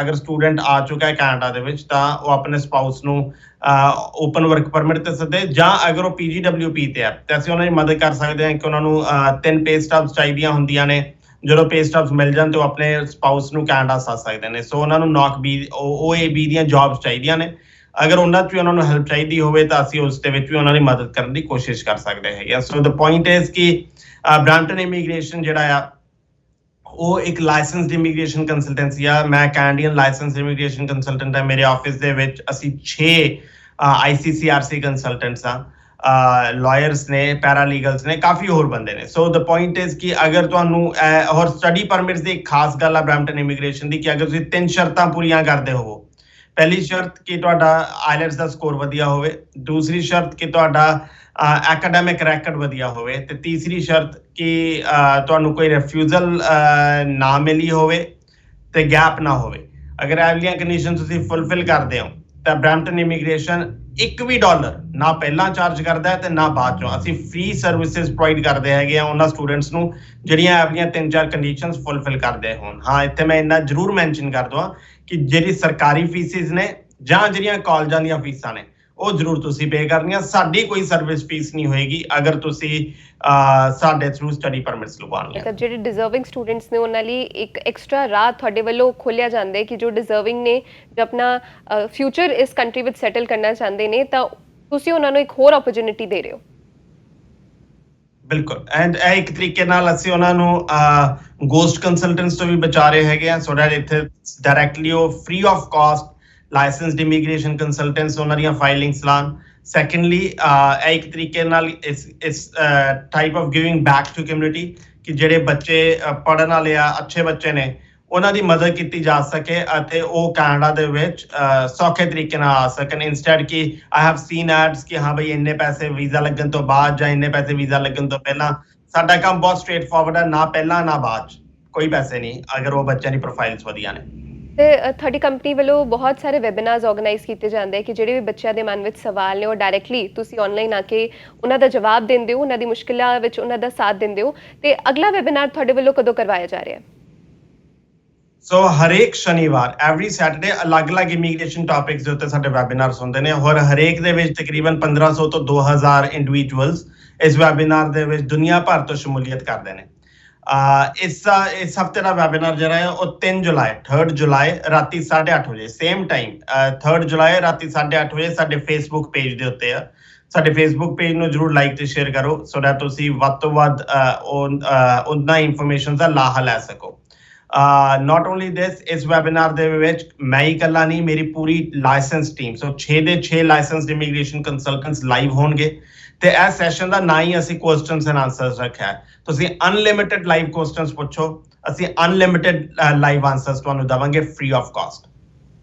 ਅਗਰ ਸਟੂਡੈਂਟ ਆ ਚੁੱਕਾ ਹੈ ਕੈਨੇਡਾ ਦੇ ਵਿੱਚ ਤਾਂ ਉਹ ਆਪਣੇ ਸਪਾਊਸ ਨੂੰ ਓਪਨ ਵਰਕ ਪਰਮਿਟ ਤੇ ਸੱਦੇ, ਜਾਂ ਅਗਰ ਉਹ PGWP ਤੇ ਹੈ ਤੇ ਅਸੀਂ ਉਹਨਾਂ ਦੀ ਮਦਦ ਕਰ ਸਕਦੇ ਹਾਂ ਕਿ ਉਹਨਾਂ ਨੂੰ 3 ਪੇ ਸਟਬਸ ਚਾਹੀਦੀਆਂ ਹੁੰਦੀਆਂ ਨੇ। ਜਦੋਂ ਪੇ ਸਟਬਸ ਮਿਲ ਜਾਣ ਤੇ ਉਹ ਆਪਣੇ ਸਪਾਊਸ ਨੂੰ ਕੈਨੇਡਾ ਸੱਦ ਸਕਦੇ ਨੇ। ਸੋ ਉਹਨਾਂ ਨੂੰ OAB ਦੀਆਂ ਜੌਬਸ ਚਾਹੀਦੀਆਂ ਨੇ। ਅਗਰ ਉਹਨਾਂ 'ਚ ਵੀ ਉਹਨਾਂ ਨੂੰ ਹੈਲਪ ਚਾਹੀਦੀ ਹੋਵੇ ਤਾਂ ਅਸੀਂ ਉਸ ਦੇ ਵਿੱਚ ਵੀ ਉਹਨਾਂ ਦੀ ਮਦਦ ਕਰਨ ਦੀ ਕੋਸ਼ਿਸ਼ ਕਰ ਸਕਦੇ ਹੈਗੇ। ਸੋ ਦ ਪੁਆਇੰਟ ਇਜ਼ ਕਿ ਬਰੈਂਪਟਨ ਇਮੀਗ੍ਰੇਸ਼ਨ ਜਿਹੜਾ ਆ ਉਹ ਇੱਕ ਲਾਇਸੈਂਸਡ ਇਮੀਗ੍ਰੇਸ਼ਨ ਕੰਸਲਟੈਂਸੀ ਆ। ਮੈਂ ਕੈਨੇਡੀਅਨ ਲਾਇਸੈਂਸਡ ਇਮੀਗ੍ਰੇਸ਼ਨ ਕੰਸਲਟੈਂਟ ਹਾਂ। ਮੇਰੇ ਆਫਿਸ ਦੇ ਵਿੱਚ ਅਸੀਂ 6 ICCRC ਕੰਸਲਟੈਂਟਸ ਆ, ਲਾਇਰਸ ਨੇ, ਪੈਰਾਲੀਗਲਸ ਨੇ, ਕਾਫੀ ਹੋਰ ਬੰਦੇ ਨੇ। ਸੋ ਦ ਪੁਆਇੰਟ ਇਜ਼ ਕਿ ਅਗਰ ਤੁਹਾਨੂੰ ਔਰ ਸਟੱਡੀ ਪਰਮਿਟਸ ਦੀ ਇੱਕ ਖਾਸ ਗੱਲ ਆ ਬਰੈਂਪਟਨ ਇਮੀਗ੍ਰੇਸ਼ਨ ਦੀ ਕਿ ਅਗਰ ਤੁਸੀਂ 3 ਸ਼ਰਤਾਂ ਪੂਰੀਆਂ ਕਰਦੇ ਹੋਵੋ। ਪਹਿਲੀ ਸ਼ਰਤ ਕਿ ਤੁਹਾਡਾ ਆਈਲੈਟਸ ਦਾ ਸਕੋਰ ਵਧੀਆ ਹੋਵੇ, ਦੂਸਰੀ ਸ਼ਰਤ ਕਿ ਤੁਹਾਡਾ ਐਕੈਡੈਮਿਕ ਰੈਕੋਰਡ ਵਧੀਆ ਹੋਵੇ, ਤੇ ਤੀਸਰੀ ਸ਼ਰਤ ਕਿ ਤੁਹਾਨੂੰ ਕੋਈ ਰਿਫਿਊਜ਼ਲ ਨਾ ਮਿਲੀ ਹੋਵੇ ਤੇ ਗੈਪ ਨਾ ਹੋਵੇ। ਅਗਰ ਇਹ ਵਾਲੀਆਂ ਕੰਡੀਸ਼ਨ ਤੁਸੀਂ ਫੁਲਫਿਲ ਕਰਦੇ ਹੋ ਤਾਂ ਬਰੈਂਪਟਨ ਇਮੀਗ੍ਰੇਸ਼ਨ $1 ਨਾ ਪਹਿਲਾਂ ਚਾਰਜ ਕਰਦਾ ਹੈ ਤੇ ਨਾ ਬਾਅਦ ਚੋਂ। ਅਸੀਂ ਫ੍ਰੀ ਸਰਵਿਸਿਜ਼ ਪ੍ਰੋਵਾਈਡ ਕਰਦੇ ਹੈਗੇ ਆ ਉਹਨਾਂ ਸਟੂਡੈਂਟਸ ਨੂੰ ਜਿਹੜੀਆਂ ਆਪਣੀਆਂ 3-4 ਕੰਡੀਸ਼ਨਸ ਫੁਲਫਿਲ ਕਰਦੇ ਹੋਣ। ਹਾਂ, ਇੱਥੇ ਮੈਂ ਇੰਨਾ ਜ਼ਰੂਰ ਮੈਂਸ਼ਨ ਕਰ ਦਵਾਂ ਕਿ ਜਿਹੜੀ ਸਰਕਾਰੀ ਫੀਸਿਸ ਨੇ ਜਾਂ ਜਿਹੜੀਆਂ ਕਾਲਜਾਂ ਦੀਆਂ ਫੀਸਾਂ ਨੇ ਉਹ ਜ਼ਰੂਰ ਤੁਸੀਂ ਪੇ ਕਰਨੀਆਂ। ਸਾਡੀ ਕੋਈ ਸਰਵਿਸ ਫੀਸ ਨਹੀਂ ਹੋਏਗੀ ਅਗਰ ਤੁਸੀਂ ਸਾਡੇ ਥਰੂ ਸਟੱਡੀ ਪਰਮਿਟਸ ਲਗਵਾਉਣੀਆਂ। ਮਤਲਬ ਜਿਹੜੇ ਡਿਜ਼ਰਵਿੰਗ ਸਟੂਡੈਂਟਸ ਨੇ ਉਹਨਾਂ ਲਈ ਇੱਕ ਐਕਸਟਰਾ ਰਾਹ ਤੁਹਾਡੇ ਵੱਲੋਂ ਖੋਲਿਆ ਜਾਂਦਾ ਹੈ ਕਿ ਜੋ ਡਿਜ਼ਰਵਿੰਗ ਨੇ, ਜੋ ਆਪਣਾ ਫਿਊਚਰ ਇਸ ਕੰਟਰੀ ਵਿੱਚ ਸੈਟਲ ਕਰਨਾ ਚਾਹੁੰਦੇ ਨੇ, ਤਾਂ ਤੁਸੀਂ ਉਹਨਾਂ ਨੂੰ ਇੱਕ ਹੋਰ ਓਪਰਚੁਨਿਟੀ ਦੇ ਰਹੇ ਹੋ। ਬਿਲਕੁਲ, ਐਂਡ ਇਹ ਇੱਕ ਤਰੀਕੇ ਨਾਲ ਅਸੀਂ ਉਹਨਾਂ ਨੂੰ ਗੋਸਟ ਕੰਸਲਟੈਂਟਸ ਤੋਂ ਵੀ ਬਚਾ ਰਹੇ ਹੈਗੇ ਆ। ਸੋ ਦੈਟ ਇੱਥੇ ਡਾਇਰੈਕਟਲੀ ਉਹ free of cost licensed immigration consultants ਉਹਨਾਂ ਦੀਆਂ ਫਾਈਲਿੰਗਸ ਲਾਣ। ਸੈਕੰਡਲੀ ਇਹ ਇੱਕ ਤਰੀਕੇ ਨਾਲ ਇਸ type of giving back to community ਕਿ ਜਿਹੜੇ ਬੱਚੇ ਪੜ੍ਹਨ ਵਾਲੇ ਆ, ਅੱਛੇ ਬੱਚੇ ਨੇ, ਉਹਨਾਂ ਦੀ ਮਦਦ ਕੀਤੀ ਜਾ ਸਕੇ ਅਤੇ ਉਹ ਕੈਨੇਡਾ ਦੇ ਵਿੱਚ ਸੌਖੇ ਤਰੀਕੇ ਨਾਲ ਆ ਸਕਣ। ਇੰਸਟੈਡ ਕਿ ਆਈ ਹੈਵ ਸੀਨ ਐਡਸ ਕਿ ਹਾਂ ਬਈ ਇੰਨੇ ਪੈਸੇ ਵੀਜ਼ਾ ਲੱਗਣ ਤੋਂ ਬਾਅਦ ਜਾਂ ਇੰਨੇ ਪੈਸੇ ਵੀਜ਼ਾ ਲੱਗਣ ਤੋਂ ਪਹਿਲਾਂ। ਸਾਡਾ ਕੰਮ ਬਹੁਤ ਸਟ੍ਰੇਟ ਫਾਰਵਰਡ ਹੈ, ਨਾ ਪਹਿਲਾਂ ਨਾ ਬਾਅਦ 'ਚ, ਕੋਈ ਪੈਸੇ ਨਹੀਂ ਅਗਰ ਉਹ ਬੱਚਿਆਂ ਦੀ ਪ੍ਰੋਫਾਈਲਸ ਵਧੀਆ ਨੇ। ਤੇ ਤੁਹਾਡੀ ਕੰਪਨੀ ਵੱਲੋਂ ਬਹੁਤ ਸਾਰੇ ਵੈਬਿਨਾਰਸ ਆਰਗੇਨਾਈਜ਼ ਕੀਤੇ ਜਾਂਦੇ ਆ ਕਿ ਜਿਹੜੇ ਵੀ ਬੱਚਿਆਂ ਦੇ ਮਨ ਵਿੱਚ ਸਵਾਲ ਨੇ ਉਹ ਡਾਇਰੈਕਟਲੀ ਤੁਸੀਂ ਆਨਲਾਈਨ ਆ ਕੇ ਉਹਨਾਂ ਦਾ ਜਵਾਬ ਦਿੰਦੇ ਹੋ, ਉਹਨਾਂ ਦੀ ਮੁਸ਼ਕਿਲਾਂ ਵਿੱਚ ਉਹਨਾਂ ਦਾ ਸਾਥ ਦਿੰਦੇ ਹੋ। ਤੇ ਅਗਲਾ ਵੈਬਿਨਾਰ ਤੁਹਾਡੇ ਵੱਲੋਂ ਕਦੋਂ ਕਰਵਾਇਆ ਜਾ ਰਿਹਾ ਹੈ? ਸੋ ਹਰੇਕ ਸ਼ਨੀਵਾਰ ਐਵਰੀ ਸੈਟਰਡੇ ਅਲੱਗ-ਅਲੱਗ ਇਮੀਗ੍ਰੇਸ਼ਨ ਟੌਪਿਕਸ ਦੇ ਉੱਤੇ ਸਾਡੇ ਵੈਬਿਨਾਰਸ ਹੁੰਦੇ ਨੇ ਔਰ ਹਰੇਕ ਦੇ ਵਿੱਚ ਤਕਰੀਬਨ 1500 ਤੋਂ 2000 ਇੰਡੀਵਿਜੂਅਲਸ ਇਸ ਵੈਬਿਨਾਰ ਦੇ ਵਿੱਚ ਦੁਨੀਆ ਭਰ ਤੋਂ ਸ਼ਮੂਲੀਅਤ ਕਰਦੇ ਨੇ। ਇਸ ਹਫਤੇ ਦਾ ਵੈਬਿਨਾਰ ਜਿਹੜਾ ਹੈ ਉਹ 3 ਜੁਲਾਈ ਰਾਤੀ 8:30 ਵਜੇ ਸੇਮ ਟਾਈਮ 3 ਜੁਲਾਈ ਰਾਤੀ 8:30 ਵਜੇ ਸਾਡੇ ਫੇਸਬੁੱਕ ਪੇਜ ਦੇ ਉੱਤੇ ਆ। ਸਾਡੇ ਫੇਸਬੁੱਕ ਪੇਜ ਨੂੰ ਜਰੂਰ ਲਾਈਕ ਤੇ ਸ਼ੇਅਰ ਕਰੋ ਸੋ ਦੈਟ ਤੁਸੀਂ ਵੱਧ ਤੋਂ ਵੱਧ ਉਹਨਾਂ ਇਨਫੋਰਮੇਸ਼ਨ ਦਾ ਲਾਹਾ ਲੈ ਸਕੋ। ਨਾਟ ਓਨਲੀ ਦਿਸ, ਇਸ ਵੈਬਿਨਾਰ ਦੇ ਵਿੱਚ ਮੈਂ ਹੀ ਇਕੱਲਾ ਨਹੀਂ, ਮੇਰੀ ਪੂਰੀ ਲਾਇਸੈਂਸ ਟੀਮ, ਸੋ 6 ਦੇ 6 ਲਾਇਸੈਂਸਡ ਇਮੀਗ੍ਰੇਸ਼ਨ ਕੰਸਲਟੈਂਟਸ ਲਾਈਵ ਹੋਣਗੇ। ਤੇ ਇਹ ਸੈਸ਼ਨ ਦਾ ਨਾ ਹੀ ਅਸੀਂ ਕੁਐਸਚਨਸ ਐਂਡ ਆਨਸਰਸ ਰੱਖਿਆ ਹੈ। ਤੁਸੀਂ ਅਨਲਿਮਿਟਿਡ ਲਾਈਵ ਕੁਐਸਚਨਸ ਪੁੱਛੋ, ਅਸੀਂ ਅਨਲਿਮਿਟਿਡ ਲਾਈਵ ਆਨਸਰਸ ਤੁਹਾਨੂੰ ਦੇਵਾਂਗੇ ਫ੍ਰੀ ਆਫ ਕਾਸਟ।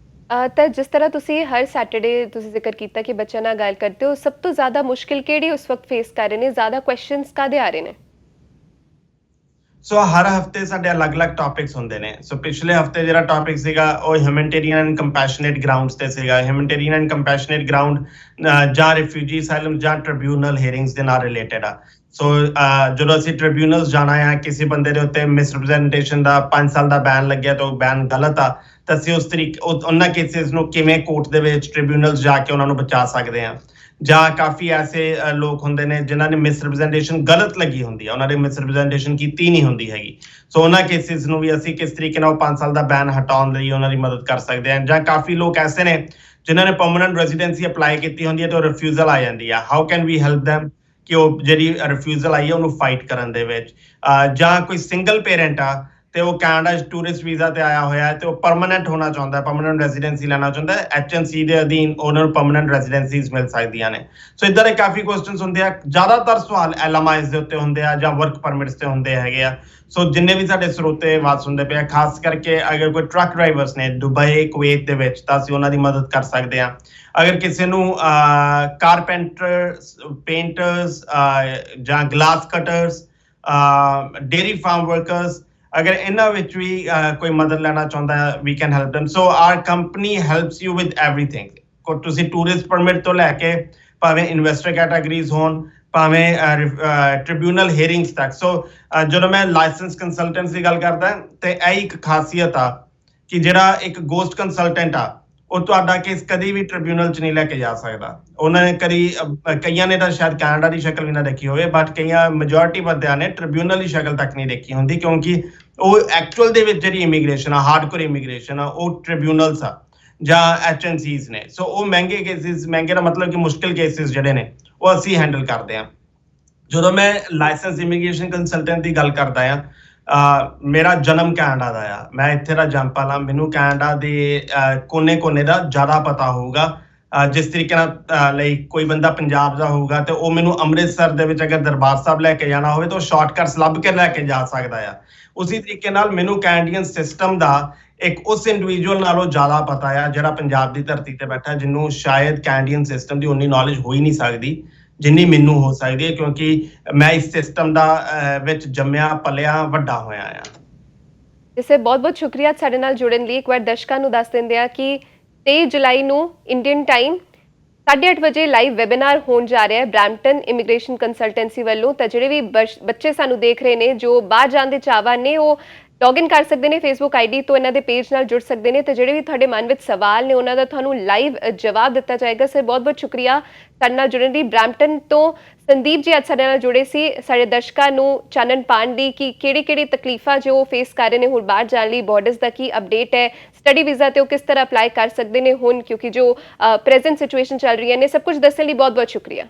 ਤਾਂ ਜਿਸ ਤਰ੍ਹਾਂ ਤੁਸੀਂ ਹਰ ਸੈਟਰਡੇ ਤੁਸੀਂ ਜ਼ਿਕਰ ਕੀਤਾ ਕਿ ਬੱਚਿਆਂ ਨਾਲ ਗੱਲ ਕਰਦੇ ਹੋ, ਸਭ ਤੋਂ ਜ਼ਿਆਦਾ ਮੁਸ਼ਕਿਲ ਕਿਹੜੀ ਉਸ ਵਕਤ ਫੇਸ ਕਰ ਰਹੇ ਨੇ? ਜ਼ਿਆਦਾ ਕੁਐਸਚਨਸ ਕਾਹਦੇ ਆ ਰਹੇ ਨੇ? ਸੋ ਹਰ ਹਫਤੇ ਸਾਡੇ ਅਲੱਗ-ਅਲੱਗ ਟੌਪਿਕਸ ਹੁੰਦੇ ਨੇ। ਸੋ ਪਿਛਲੇ ਹਫਤੇ ਜਿਹੜਾ ਟੌਪਿਕ ਸੀਗਾ ਉਹ ਹਿਊਮੈਨਿਟੇਰੀਅਨ ਐਂਡ ਕੰਪੈਸ਼ਨੇਟ ਗਰਾਊਂਡਸ ਤੇ ਸੀਗਾ। ਹਿਊਮੈਨਿਟੇਰੀਅਨ ਐਂਡ ਕੰਪੈਸ਼ਨੇਟ ਗਰਾਊਂਡ ਜਾਂ ਰਿਫਿਊਜੀ ਅਸਾਈਲਮ ਜਾਂ ਟ੍ਰਿਬਿਊਨਲ ਹੀਅਰਿੰਗਸ ਦੇ ਨਾਲ ਰਿਲੇਟਡ ਆ। ਸੋ ਜਦੋਂ ਅਸੀਂ ਟ੍ਰਿਬਿਊਨਲਸ ਜਾਣਾ ਆ, ਕਿਸੇ ਬੰਦੇ ਦੇ ਉੱਤੇ ਮਿਸਰਿਪਰੈਜ਼ੈਂਟੇਸ਼ਨ ਦਾ 5 ਸਾਲ ਦਾ ਬੈਨ ਲੱਗਿਆ ਤਾਂ ਉਹ ਬੈਨ ਗਲਤ ਆ, ਤਾਂ ਅਸੀਂ ਉਸ ਤਰੀਕੇ ਉਹਨਾਂ ਕੇਸਿਸ ਨੂੰ ਕਿਵੇਂ ਕੋਰਟ ਦੇ ਵਿੱਚ ਟ੍ਰਿਬਿਊਨਲਸ ਜਾ ਕੇ ਉਹਨਾਂ ਨੂੰ ਬਚਾ ਸਕਦੇ ਆ। ਜਾਂ ਕਾਫੀ ਐਸੇ ਲੋਕ ਹੁੰਦੇ ਨੇ ਜਿਨ੍ਹਾਂ ਨੇ ਮਿਸਰਿਪਰੈਜ਼ੈਂਟੇਸ਼ਨ ਗਲਤ ਲੱਗੀ ਹੁੰਦੀ ਆ, ਉਹਨਾਂ ਨੇ ਮਿਸਰਿਪਰੈਜ਼ੈਂਟੇਸ਼ਨ ਕੀਤੀ ਨਹੀਂ ਹੁੰਦੀ ਹੈਗੀ। ਸੋ ਉਹਨਾਂ ਕੇਸਿਸ ਨੂੰ ਵੀ ਅਸੀਂ ਕਿਸ ਤਰੀਕੇ ਨਾਲ 5 ਸਾਲ ਦਾ ਬੈਨ ਹਟਾਉਣ ਲਈ ਉਹਨਾਂ ਦੀ ਮਦਦ ਕਰ ਸਕਦੇ ਹਾਂ। ਜਾਂ ਕਾਫੀ ਲੋਕ ਐਸੇ ਨੇ ਜਿਨ੍ਹਾਂ ਨੇ ਪਰਮਨੈਂਟ ਰੈਜ਼ੀਡੈਂਸੀ ਅਪਲਾਈ ਕੀਤੀ ਹੁੰਦੀ ਹੈ ਤੇ ਉਹ ਰਿਫਿਊਜ਼ਲ ਆ ਜਾਂਦੀ ਆ। How can we help them ਕਿ ਉਹ ਜਿਹੜੀ ਰਿਫਿਊਜ਼ਲ ਆਈ ਹੈ ਉਹਨੂੰ ਫਾਈਟ ਕਰਨ ਦੇ ਵਿੱਚ, ਜਾਂ ਕੋਈ ਸਿੰਗਲ ਪੇਰੈਂਟ ਆ ਤੇ ਉਹ ਕੈਨੇਡਾ 'ਚ ਟੂਰਿਸਟ ਵੀਜ਼ਾ ਤੇ ਆਇਆ ਹੋਇਆ ਹੈ ਤੇ ਉਹ ਪਰਮਾਨੈਂਟ ਹੋਣਾ ਚਾਹੁੰਦਾ ਹੈ, ਪਰਮਾਨੈਂਟ ਰੈਜ਼ੀਡੈਂਸੀ ਲੈਣਾ ਚਾਹੁੰਦਾ ਹੈ, HNC ਦੇ ਅਧੀਨ ਉਹਨਾਂ ਨੂੰ ਪਰਮਾਨੈਂਟ ਰੈਜ਼ੀਡੈਂਸੀਜ਼ ਮਿਲ ਸਕਦੀਆਂ ਨੇ। ਸੋ ਇਦਾਂ ਦੇ ਕਾਫੀ ਕੁਐਸਚਨਸ ਹੁੰਦੇ ਆ, ਜ਼ਿਆਦਾਤਰ ਸਵਾਲ LMIs ਦੇ ਉੱਤੇ ਹੁੰਦੇ ਆ ਜਾਂ ਵਰਕ ਪਰਮਿਟਸ ਤੇ ਹੁੰਦੇ ਹੈਗੇ ਆ। ਸੋ ਜਿੰਨੇ ਵੀ ਸਾਡੇ ਸਰੋਤੇ ਆਵਾਜ਼ ਸੁਣਦੇ ਪਏ ਆ, ਖਾਸ ਕਰਕੇ ਅਗਰ ਕੋਈ ਟਰੱਕ ਡਰਾਈਵਰਸ ਨੇ ਦੁਬਈ, ਕੁਵੈਤ ਦੇ ਵਿੱਚ, ਤਾਂ ਅਸੀਂ ਉਹਨਾਂ ਦੀ ਮਦਦ ਕਰ ਸਕਦੇ ਹਾਂ। ਅਗਰ ਕਿਸੇ ਨੂੰ ਕਾਰਪੈਂਟਰਸ, ਪੇਂਟਰਸ ਜਾਂ glass cutters, dairy farm workers, ਅਗਰ ਇਹਨਾਂ ਵਿੱਚ ਵੀ ਕੋਈ ਮਦਦ ਲੈਣਾ ਚਾਹੁੰਦਾ ਹੈ, we can help them। So our company helps you with everything. ਤੁਸੀਂ ਟੂਰਿਸਟ ਪਰਮਿਟ ਤੋਂ ਲੈ ਕੇ ਭਾਵੇਂ ਇਨਵੈਸਟਰ ਕੈਟਾਗਰੀਜ਼ ਹੋਣ, ਭਾਵੇਂ ਟ੍ਰਿਬਿਊਨਲ ਹੀਅਰਿੰਗਸ ਤੱਕ। ਸੋ ਜਦੋਂ ਮੈਂ ਲਾਇਸੈਂਸ ਕੰਸਲਟੈਂਟਸ ਦੀ ਗੱਲ ਕਰਦਾ ਤੇ ਇਹ ਇੱਕ ਖਾਸੀਅਤ ਆ ਕਿ ਜਿਹੜਾ ਇੱਕ ਗੋਸਟ ਕੰਸਲਟੈਂਟ ਆ ਉਹ ਤੁਹਾਡਾ ਕੇਸ ਕਦੀ ਵੀ ਟ੍ਰਿਬਿਊਨਲ 'ਚ ਨਹੀਂ ਲੈ ਕੇ ਜਾ ਸਕਦਾ। ਉਹਨਾਂ ਨੇ ਕਈਆਂ ਨੇ ਤਾਂ ਸ਼ਾਇਦ ਕੈਨੇਡਾ ਦੀ ਸ਼ਕਲ ਵੀ ਨਾ ਦੇਖੀ ਹੋਵੇ, ਬਟ ਕਈਆਂ ਮੈਜੋਰਿਟੀ ਬੰਦਿਆਂ ਨੇ ਟ੍ਰਿਬਿਊਨਲ ਦੀ ਸ਼ਕਲ ਤੱਕ ਨਹੀਂ ਦੇਖੀ ਹੁੰਦੀ, ਕਿਉਂਕਿ ਉਹ ਐਕਚੁਅਲ ਦੇ ਵਿੱਚ ਜਿਹੜੀ ਇਮੀਗ੍ਰੇਸ਼ਨ ਆ, ਹਾਰਡਕੋਰ ਇਮੀਗ੍ਰੇਸ਼ਨ ਆ, ਉਹ ਟ੍ਰਿਬਿਊਨਲਸ ਆ ਜਾਂ HNCs ਨੇ। ਸੋ ਉਹ ਮਹਿੰਗੇ ਕੇਸਿਸ, ਮਹਿੰਗੇ ਦਾ ਮਤਲਬ ਕਿ ਮੁਸ਼ਕਿਲ ਕੇਸਿਸ ਜਿਹੜੇ ਨੇ ਉਹ ਅਸੀਂ ਹੈਂਡਲ ਕਰਦੇ ਹਾਂ। ਜਦੋਂ ਮੈਂ ਲਾਇਸੈਂਸ ਇਮੀਗ੍ਰੇਸ਼ਨ ਕੰਸਲਟੈਂਟ ਦੀ ਗੱਲ ਕਰਦਾ ਆ, ਮੇਰਾ ਜਨਮ ਕੈਨੇਡਾ ਦਾ ਆ, ਮੈਂ ਇੱਥੇ ਦਾ ਜੰਮਪਲ ਹਾਂ, ਮੈਨੂੰ ਕੈਨੇਡਾ ਦੇ ਕੋਨੇ-ਕੋਨੇ ਦਾ ਜ਼ਿਆਦਾ ਪਤਾ ਹੋਊਗਾ। ਜਿਸ ਤਰੀਕੇ ਨਾਲ ਲਈ ਕੋਈ ਬੰਦਾ ਪੰਜਾਬ ਦਾ ਹੋਊਗਾ ਤੇ ਉਹ ਮੈਨੂੰ ਅੰਮ੍ਰਿਤਸਰ ਦੇ ਵਿੱਚ ਅਗਰ ਦਰਬਾਰ ਸਾਹਿਬ ਲੈ ਕੇ ਜਾਣਾ ਹੋਵੇ ਤਾਂ ਉਹ ਸ਼ਾਰਟਕਟਸ ਲੱਭ ਕੇ ਲੈ ਕੇ ਜਾ ਸਕਦਾ ਆ। ਉਸੇ ਤਰੀਕੇ ਨਾਲ ਮੈਨੂੰ ਕੈਨੇਡੀਅਨ ਸਿਸਟਮ ਦਾ ਇੱਕ ਉਸ ਇੰਡੀਵਿਜੂਅਲ ਨਾਲੋਂ ਜ਼ਿਆਦਾ ਪਤਾ ਆ ਜਿਹੜਾ ਪੰਜਾਬ ਦੀ ਧਰਤੀ ਤੇ ਬੈਠਾ, ਜਿਹਨੂੰ ਸ਼ਾਇਦ ਕੈਨੇਡੀਅਨ ਸਿਸਟਮ ਦੀ ਉਨੀ ਨੌਲੇਜ ਹੋ ਹੀ ਨਹੀਂ ਸਕਦੀ ਜਿੰਨੀ ਮੈਨੂੰ ਹੋ ਸਕਦੀ ਹੈ, ਕਿਉਂਕਿ ਮੈਂ ਇਸ ਸਿਸਟਮ ਦਾ ਵਿੱਚ ਜੰਮਿਆ, ਪਲਿਆ, ਵੱਡਾ ਹੋਇਆ ਆ। ਇਸੇ ਬਹੁਤ-ਬਹੁਤ ਸ਼ੁਕਰੀਆ ਸਾਡੇ ਨਾਲ ਜੁੜਨ ਲਈ। ਇੱਕ ਵਾਰ ਦਰਸ਼ਕਾਂ ਨੂੰ ਦੱਸ ਦਿੰਦੇ ਆ ਕਿ 23 ਜੁਲਾਈ ਨੂੰ ਇੰਡੀਅਨ ਟਾਈਮ 8:30 ਵਜੇ ਲਾਈਵ ਵੈਬਿਨਾਰ ਹੋਣ ਜਾ ਰਿਹਾ ਹੈ ਬ੍ਰੈਂਪਟਨ ਇਮੀਗ੍ਰੇਸ਼ਨ ਕੰਸਲਟੈਂਸੀ ਵੱਲੋਂ। ਤਾਂ ਜਿਹੜੇ ਵੀ ਬੱਚੇ ਸਾਨੂੰ ਦੇਖ ਰਹੇ ਨੇ ਜੋ ਬਾਹਰ ਜਾਣ ਦੇ ਚਾਹਵਾਨ ਨੇ, ਉਹ ਲੌਗਇਨ ਕਰ ਸਕਦੇ ਨੇ ਫੇਸਬੁੱਕ ਆਈਡੀ ਤੋਂ, ਇਹਨਾਂ ਦੇ ਪੇਜ ਨਾਲ ਜੁੜ ਸਕਦੇ ਨੇ ਤੇ ਜਿਹੜੇ ਵੀ ਤੁਹਾਡੇ ਮਨ ਵਿੱਚ ਸਵਾਲ ਨੇ ਉਹਨਾਂ ਦਾ ਤੁਹਾਨੂੰ ਲਾਈਵ ਜਵਾਬ ਦਿੱਤਾ ਜਾਏਗਾ। ਸਰ ਬਹੁਤ-ਬਹੁਤ ਸ਼ੁਕਰੀਆ ਸਾਡੇ ਨਾਲ ਜੁੜਨ ਲਈ। ਬ੍ਰੈਂਪਟਨ ਤੋਂ ਸੰਦੀਪ ਜੀ ਅੱਜ ਸਾਡੇ ਨਾਲ ਜੁੜੇ ਸੀ, ਸਾਡੇ ਦਰਸ਼ਕਾਂ ਨੂੰ ਚਾਨਣ ਪਾਉਣ ਲਈ ਕਿ ਕਿਹੜੀ-ਕਿਹੜੀ ਤਕਲੀਫਾਂ ਜੋ ਫੇਸ ਕਰ ਰਹੇ ਨੇ ਹੁਣ ਬਾਹਰ ਜਾਣ ਲਈ, ਬਾਰਡਰਸ ਦਾ ਕੀ ਅਪਡੇਟ ਹੈ, ਸਟੱਡੀ ਵੀਜ਼ਾ ਤੇ ਉਹ ਕਿਸ ਤਰ੍ਹਾਂ ਅਪਲਾਈ ਕਰ ਸਕਦੇ ਨੇ ਹੁਣ, ਕਿਉਂਕਿ ਜੋ ਪ੍ਰੈਜ਼ੈਂਟ ਸਿਚੁਏਸ਼ਨ ਚੱਲ ਰਹੀ ਹੈ ਨੇ। ਸਭ ਕੁਝ ਦੱਸਣ ਲਈ ਬਹੁਤ-ਬਹੁਤ ਸ਼ੁਕਰੀਆ।